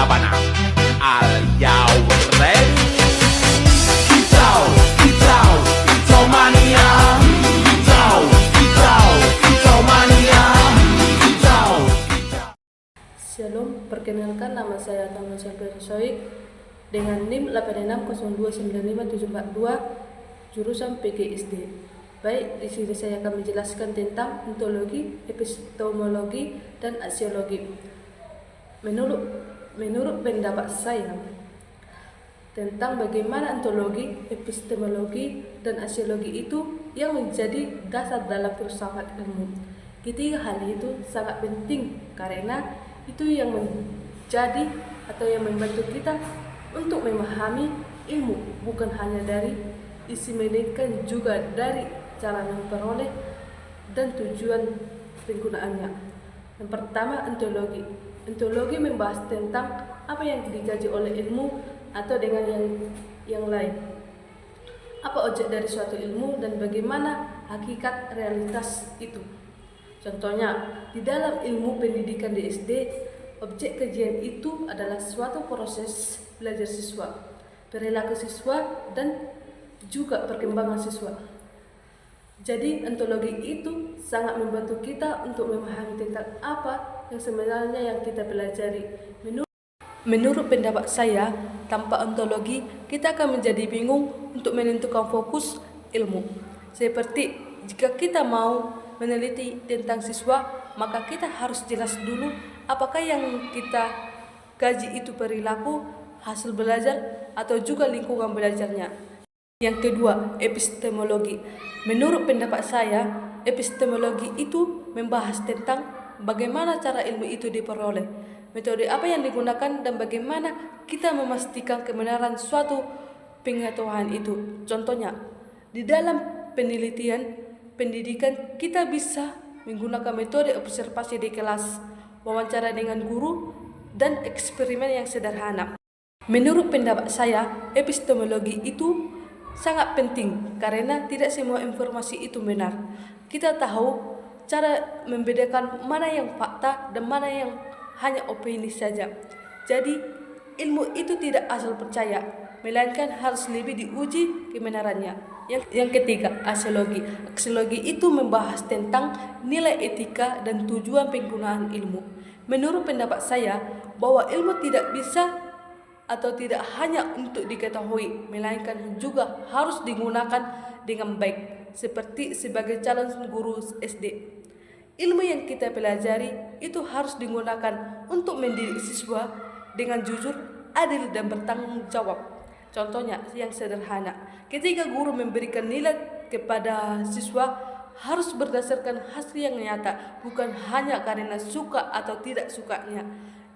Labana Are you ready? Kicau, kicau, kicau mania. Kicau, kicau, kicau mania. Kicau, kicau. Shalom, perkenalkan nama saya Taman Syafir Soik dengan NIM 8602957442 jurusan PGSD. Baik, di sini saya akan menjelaskan tentang ontologi, epistemologi, dan aksiologi. Menurut pendapat saya tentang bagaimana ontologi, epistemologi, dan aksiologi itu yang menjadi dasar dalam filsafat ilmu. Ketiga hal itu sangat penting karena itu yang menjadi atau yang membantu kita untuk memahami ilmu, bukan hanya dari isi melainkan juga dari cara memperoleh dan tujuan penggunaannya. Yang pertama, ontologi. Ontologi membahas tentang apa yang dikaji oleh ilmu atau dengan yang lain. Apa objek dari suatu ilmu dan bagaimana hakikat realitas itu. Contohnya, di dalam ilmu pendidikan di SD, objek kajian itu adalah suatu proses belajar siswa, perilaku siswa, dan juga perkembangan siswa. Jadi, ontologi itu sangat membantu kita untuk memahami tentang apa yang sebenarnya yang kita pelajari. Menurut pendapat saya, tanpa ontologi, kita akan menjadi bingung untuk menentukan fokus ilmu. Seperti jika kita mau meneliti tentang siswa, maka kita harus jelas dulu apakah yang kita kaji itu perilaku, hasil belajar, atau juga lingkungan belajarnya. Yang kedua, epistemologi. Menurut pendapat saya, epistemologi itu membahas tentang bagaimana cara ilmu itu diperoleh, metode apa yang digunakan, dan bagaimana kita memastikan kebenaran suatu pengetahuan itu. Contohnya, di dalam penelitian pendidikan kita bisa menggunakan metode observasi di kelas, wawancara dengan guru, dan eksperimen yang sederhana. Menurut pendapat saya, epistemologi itu sangat penting karena tidak semua informasi itu benar. Kita tahu cara membedakan mana yang fakta dan mana yang hanya opini saja. Jadi, ilmu itu tidak asal percaya, melainkan harus lebih diuji kebenarannya. Yang ketiga, aksiologi. Aksiologi itu membahas tentang nilai etika dan tujuan penggunaan ilmu. Menurut pendapat saya, bahwa ilmu tidak bisa atau tidak hanya untuk diketahui, melainkan juga harus digunakan dengan baik, seperti sebagai calon guru SD. Ilmu yang kita pelajari itu harus digunakan untuk mendidik siswa dengan jujur, adil, dan bertanggung jawab. Contohnya yang sederhana, ketika guru memberikan nilai kepada siswa harus berdasarkan hasil yang nyata, bukan hanya karena suka atau tidak sukanya.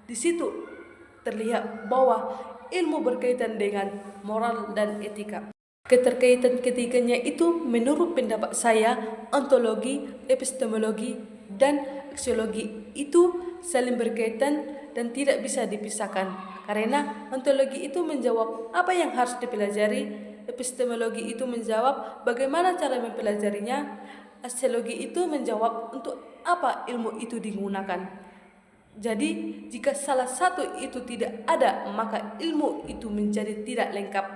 Di situ terlihat bahwa ilmu berkaitan dengan moral dan etika. Keterkaitan ketiganya itu menurut pendapat saya, ontologi, epistemologi, dan aksiologi itu saling berkaitan dan tidak bisa dipisahkan. Karena ontologi itu menjawab apa yang harus dipelajari, epistemologi itu menjawab bagaimana cara mempelajarinya, aksiologi itu menjawab untuk apa ilmu itu digunakan. Jadi, jika salah satu itu tidak ada, maka ilmu itu menjadi tidak lengkap.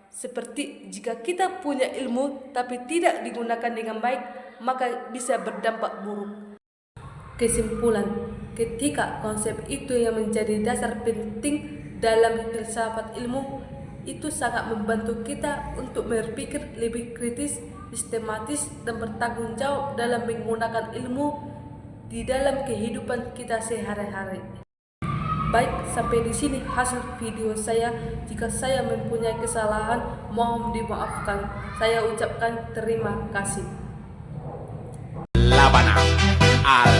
Seperti jika kita punya ilmu tapi tidak digunakan dengan baik, maka bisa berdampak buruk. Kesimpulan, ketika konsep itu yang menjadi dasar penting dalam filsafat ilmu, itu sangat membantu kita untuk berpikir lebih kritis, sistematis, dan bertanggung jawab dalam menggunakan ilmu di dalam kehidupan kita sehari-hari. Baik, sampai di sini hasil video saya. Jika saya mempunyai kesalahan, mohon dimaafkan. Saya ucapkan terima kasih. Labana Al